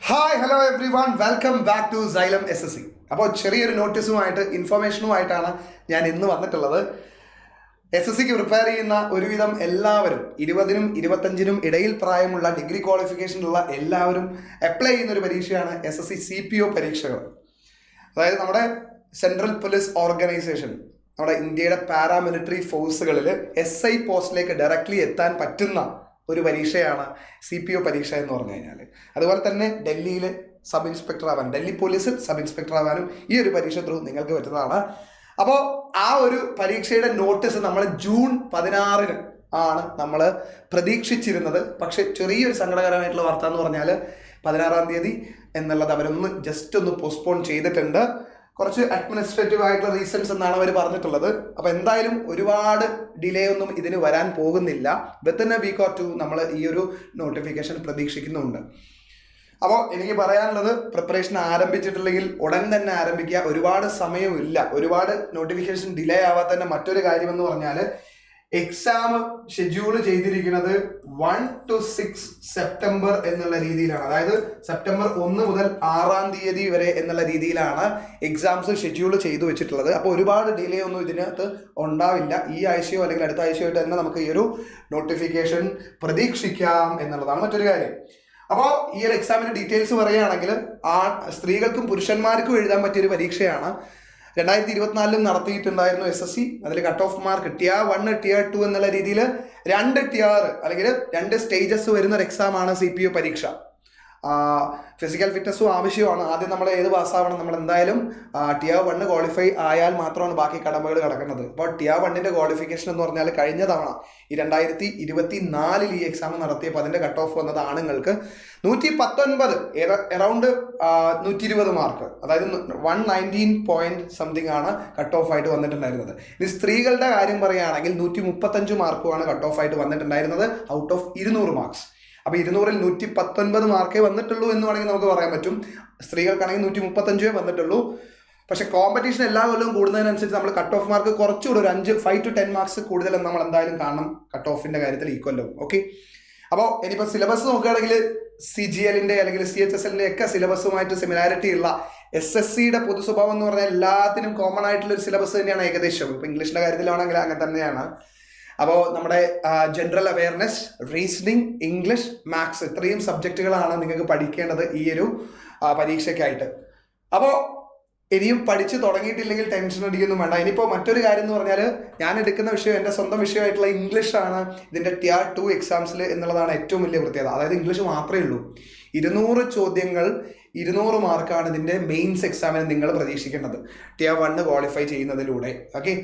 Hi hello everyone welcome back to Xylem SSC. അപ്പോൾ ചെറിയൊരു നോട്ടീസുമായിട്ട് ഇൻഫർമേഷനുമായിട്ടാണ് ഞാൻ ഇന്ന് വന്നിട്ടുള്ളത്. SSCക്ക് പ്രിപ്പയർ ചെയ്യുന്ന ഒരുവിധം എല്ലാവരും 20-നും 25-നും ഇടയിൽ പ്രായമുള്ള ഡിഗ്രി ക്വാളിഫിക്കേഷനുള്ള എല്ലാവരും അപ്ലൈ ചെയ്യുന്ന ഒരു പരീക്ഷയാണ് SSC CPO പരീക്ഷകൾ. അതായത് നമ്മുടെ സെൻട്രൽ പോലീസ് ഓർഗനൈസേഷൻ, നമ്മുടെ ഇന്ത്യയുടെ പാരാമിലിറ്ററി ഫോഴ്സുകളിൽ SI പോസ്റ്റിലേക്ക് ഡയറക്റ്റ്ലി എത്താൻ പറ്റുന്ന ഒരു പരീക്ഷയാണ് CPO പരീക്ഷ എന്ന് പറഞ്ഞു കഴിഞ്ഞാൽ. അതുപോലെ തന്നെ ഡൽഹിയിൽ സബ് ഇൻസ്പെക്ടർ ആവാൻ, ഡൽഹി പോലീസിൽ സബ് ഇൻസ്പെക്ടർ ആവാനും ഈ ഒരു പരീക്ഷ ത്രൂ നിങ്ങൾക്ക് പറ്റുന്നതാണ്. അപ്പോൾ ആ ഒരു പരീക്ഷയുടെ നോട്ടീസ് നമ്മൾ ജൂൺ 16-ന് ആണ് നമ്മൾ പ്രതീക്ഷിച്ചിരുന്നത്. പക്ഷെ ചെറിയൊരു സങ്കടകരമായിട്ടുള്ള വാർത്ത എന്ന് പറഞ്ഞാൽ 16-ാം തീയതി എന്നുള്ളത് അവരൊന്ന് ജസ്റ്റ് ഒന്ന് പോസ്റ്റ്പോൺ ചെയ്തിട്ടുണ്ട്. കുറച്ച് അഡ്മിനിസ്ട്രേറ്റീവ് ആയിട്ടുള്ള റീസൺസ് എന്നാണ് അവർ പറഞ്ഞിട്ടുള്ളത്. അപ്പോൾ എന്തായാലും ഒരുപാട് ഡിലേ ഒന്നും ഇതിന് വരാൻ പോകുന്നില്ല. Within a week or two നമ്മൾ ഈ ഒരു നോട്ടിഫിക്കേഷൻ പ്രതീക്ഷിക്കുന്നുണ്ട്. അപ്പോൾ എനിക്ക് പറയാനുള്ളത്, പ്രിപ്പറേഷൻ ആരംഭിച്ചിട്ടില്ലെങ്കിൽ ഉടൻ തന്നെ ആരംഭിക്കുക. ഒരുപാട് സമയമില്ല. ഒരുപാട് നോട്ടിഫിക്കേഷൻ ഡിലേ ആവാത്ത തന്നെ മറ്റൊരു കാര്യമെന്ന് പറഞ്ഞാൽ എക്സാം ഷെഡ്യൂൾ ചെയ്തിരിക്കുന്നത് 1 to 6 സെപ്റ്റംബർ എന്നുള്ള രീതിയിലാണ്. അതായത് സെപ്റ്റംബർ 1 മുതൽ 6-ാം തീയതി വരെ എന്നുള്ള രീതിയിലാണ് എക്സാംസ് ഷെഡ്യൂൾ ചെയ്തു വെച്ചിട്ടുള്ളത്. അപ്പോൾ ഒരുപാട് ഡിലേ ഒന്നും ഇതിനകത്ത് ഉണ്ടാവില്ല. ഈ ആഴ്ചയോ അല്ലെങ്കിൽ അടുത്ത ആഴ്ചയോ തന്നെ നമുക്ക് ഈ ഒരു നോട്ടിഫിക്കേഷൻ പ്രതീക്ഷിക്കാം എന്നുള്ളതാണ് മറ്റൊരു കാര്യം. അപ്പോൾ ഈ ഒരു എക്സാമിൻ്റെ ഡീറ്റെയിൽസ് പറയുകയാണെങ്കിൽ സ്ത്രീകൾക്കും പുരുഷന്മാർക്കും എഴുതാൻ പറ്റിയൊരു പരീക്ഷയാണ്. 2024 നടത്തിയിട്ടുണ്ടായിരുന്നു SSC. അതിൽ cut off mark Tier 1 Tier 2 എന്നുള്ള രീതിയിൽ 2 tier അല്ലെങ്കിൽ 2 സ്റ്റേജസ് വരുന്ന ഒരു എക്സാമാണ് CPO പരീക്ഷ. ഫിസിക്കൽ ഫിറ്റ്നസ്സും ആവശ്യമാണ്. ആദ്യം നമ്മൾ ഏത് പാസ്സാവണം, നമ്മൾ എന്തായാലും Tier 1 ക്വാളിഫൈ ആയാൽ മാത്രമാണ് ബാക്കി കടമകൾ കിടക്കുന്നത്. അപ്പോൾ Tier 1 ക്വാളിഫിക്കേഷൻ എന്ന് പറഞ്ഞാൽ കഴിഞ്ഞ തവണ ഈ 2024 ഈ എക്സാം നടത്തിയപ്പോൾ അതിൻ്റെ കട്ട് ഓഫ് വന്നത് ആണുങ്ങൾക്ക് 119, അറൗണ്ട് 120 മാർക്ക്, അതായത് 119 പോയിന്റ് സംതിങ് ആണ് കട്ട് ഓഫ് ആയിട്ട് വന്നിട്ടുണ്ടായിരുന്നത്. ഇനി സ്ത്രീകളുടെ കാര്യം പറയുകയാണെങ്കിൽ 135 മാർക്കുമാണ് കട്ട് ഓഫ് ആയിട്ട് വന്നിട്ടുണ്ടായിരുന്നത് ഔട്ട് ഓഫ് 200 മാർക്സ്. അപ്പോൾ 200-ൽ 119 മാർക്കേ വന്നിട്ടുള്ളൂ എന്ന് വേണമെങ്കിൽ നമുക്ക് പറയാൻ പറ്റും. സ്ത്രീകൾക്കാണെങ്കിൽ 135 വന്നിട്ടുള്ളൂ. പക്ഷെ കോമ്പറ്റീഷൻ എല്ലാ കൊല്ലവും കൂടുന്നതിനനുസരിച്ച് നമ്മൾ കട്ട് ഓഫ് മാർക്ക് കുറച്ചുകൂടെ ഒരു 5 to 10 മാർക്സ് കൂടുതൽ നമ്മൾ എന്തായാലും കാണണം കട്ട് ഓഫിൻ്റെ കാര്യത്തിൽ ഈ കൊല്ലവും. ഓക്കെ, അപ്പോൾ ഇനിയിപ്പോൾ സിലബസ് നോക്കുകയാണെങ്കിൽ CGL-ന്റെ അല്ലെങ്കിൽ CHSL-ന്റെ ഒക്കെ സിലബസുമായിട്ട് സിമിലാരിറ്റി ഉള്ള SSCയുടെ പൊതു സ്വഭാവം എന്ന് പറഞ്ഞാൽ എല്ലാത്തിനും കോമൺ ആയിട്ടുള്ള ഒരു സിലബസ് തന്നെയാണ് ഏകദേശം. ഇപ്പോൾ ഇംഗ്ലീഷിൻ്റെ കാര്യത്തിലാണെങ്കിൽ അങ്ങനെ തന്നെയാണ്. അപ്പോൾ നമ്മുടെ general awareness, reasoning, English, maths ഇത്രയും സബ്ജക്റ്റുകളാണ് നിങ്ങൾക്ക് പഠിക്കേണ്ടത് ഈ ഒരു പരീക്ഷയ്ക്കായിട്ട്. അപ്പോൾ ഇനിയും പഠിച്ച് തുടങ്ങിയിട്ടില്ലെങ്കിൽ ടെൻഷൻ അടിക്കൊന്നും വേണ്ട. ഇനിയിപ്പോൾ മറ്റൊരു കാര്യം എന്ന് പറഞ്ഞാൽ ഞാൻ എടുക്കുന്ന വിഷയം എൻ്റെ സ്വന്തം വിഷയമായിട്ടുള്ള ഇംഗ്ലീഷാണ് ഇതിൻ്റെ Tier 2 എക്സാംസിൽ എന്നുള്ളതാണ് ഏറ്റവും വലിയ പ്രത്യേകത. അതായത് ഇംഗ്ലീഷ് മാത്രമേ ഉള്ളൂ. 200 ചോദ്യങ്ങൾ, 200 മാർക്കാണ് ഇതിൻ്റെ മെയിൻസ് എക്സാമിന് നിങ്ങൾ പ്രതീക്ഷിക്കേണ്ടത് Tier 1 ക്വാളിഫൈ ചെയ്യുന്നതിലൂടെ. ഓക്കെ,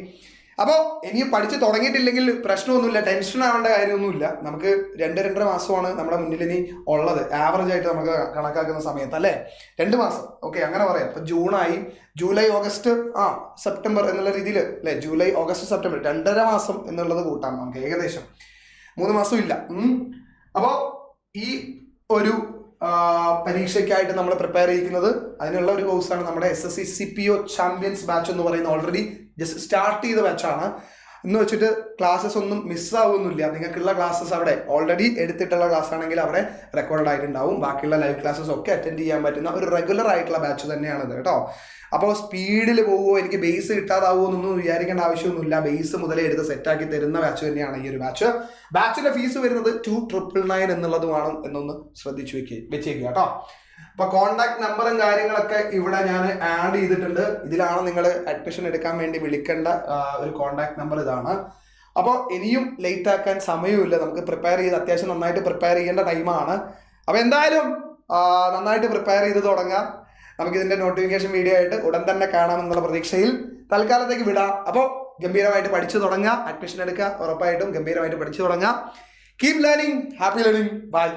അപ്പോൾ ഇനിയും പഠിച്ച് തുടങ്ങിയിട്ടില്ലെങ്കിൽ പ്രശ്നമൊന്നുമില്ല, ടെൻഷൻ ആവേണ്ട കാര്യമൊന്നുമില്ല. നമുക്ക് 2-2.5 മാസമാണ് നമ്മുടെ മുന്നിൽ ഇനി ഉള്ളത്, ആവറേജ് ആയിട്ട് നമുക്ക് കണക്കാക്കുന്ന സമയത്ത് അല്ലേ, 2 മാസം. ഓക്കെ, അങ്ങനെ പറയാം. ഇപ്പോൾ ജൂണായി, ജൂലൈ, ഓഗസ്റ്റ്, സെപ്റ്റംബർ എന്നുള്ള രീതിയിൽ അല്ലേ, ജൂലൈ, ഓഗസ്റ്റ്, സെപ്റ്റംബർ 2.5 മാസം എന്നുള്ളത് കൂട്ടാം നമുക്ക്. ഏകദേശം 3 മാസം ഇല്ല. അപ്പോൾ ഈ ഒരു പരീക്ഷയ്ക്കായിട്ട് നമ്മൾ പ്രിപ്പയർ ചെയ്യിക്കുന്നത് അതിനുള്ള ഒരു കോഴ്സാണ് നമ്മുടെ SSC CPO ചാമ്പ്യൻസ് ബാച്ച് എന്ന് പറയുന്ന ഓൾറെഡി ജസ്റ്റ് സ്റ്റാർട്ട് ചെയ്ത ബാച്ചാണ്. എന്ന് വെച്ചിട്ട് ക്ലാസ്സസ് ഒന്നും മിസ്സാവുന്നില്ല. നിങ്ങൾക്കുള്ള ക്ലാസ്സസ് അവിടെ ഓൾറെഡി എടുത്തിട്ടുള്ള ക്ലാസ് ആണെങ്കിൽ അവിടെ റെക്കോർഡ് ആയിട്ടുണ്ടാവും. ബാക്കിയുള്ള ലൈവ് ക്ലാസ്സസ് ഒക്കെ അറ്റൻഡ് ചെയ്യാൻ പറ്റുന്ന ഒരു റെഗുലർ ആയിട്ടുള്ള ബാച്ച് തന്നെയാണിത് കേട്ടോ. അപ്പോൾ സ്പീഡിൽ പോവുമോ, എനിക്ക് ബേസ് കിട്ടാതാവുമോ എന്നൊന്നും വിചാരിക്കേണ്ട ആവശ്യമൊന്നുമില്ല. ബേസ് മുതലേ എടുത്ത് സെറ്റാക്കി തരുന്ന ബാച്ച് തന്നെയാണ് ഈ ഒരു ബാച്ച്. ബാച്ചിൻ്റെ ഫീസ് വരുന്നത് 2,999 എന്നുള്ളതുമാണ് എന്നൊന്ന് ശ്രദ്ധിച്ചു വെച്ചേക്കുക കേട്ടോ. അപ്പോൾ കോൺടാക്ട് നമ്പറും കാര്യങ്ങളൊക്കെ ഇവിടെ ഞാൻ ആഡ് ചെയ്തിട്ടുണ്ട്. ഇതിലാണ് നിങ്ങൾ അഡ്മിഷൻ എടുക്കാൻ വേണ്ടി വിളിക്കേണ്ട ഒരു കോൺടാക്ട് നമ്പർ ഇതാണ്. അപ്പോൾ ഇനിയും ലേറ്റ് ആക്കാൻ സമയമില്ല. നമുക്ക് പ്രിപ്പയർ ചെയ്ത് അത്യാവശ്യം നന്നായിട്ട് പ്രിപ്പയർ ചെയ്യേണ്ട ടൈമാണ്. അപ്പോൾ എന്തായാലും നന്നായിട്ട് പ്രിപ്പയർ ചെയ്ത് തുടങ്ങാം. നമുക്കിതിൻ്റെ നോട്ടിഫിക്കേഷൻ വീഡിയോ ആയിട്ട് ഉടൻ തന്നെ കാണാമെന്നുള്ള പ്രതീക്ഷയിൽ തൽക്കാലത്തേക്ക് വിടാം. അപ്പോൾ ഗംഭീരമായിട്ട് പഠിച്ചു തുടങ്ങാം, അഡ്മിഷൻ എടുക്കുക, ഉറപ്പായിട്ടും ഗംഭീരമായിട്ട് പഠിച്ചു തുടങ്ങാം. Keep learning, happy learning, by.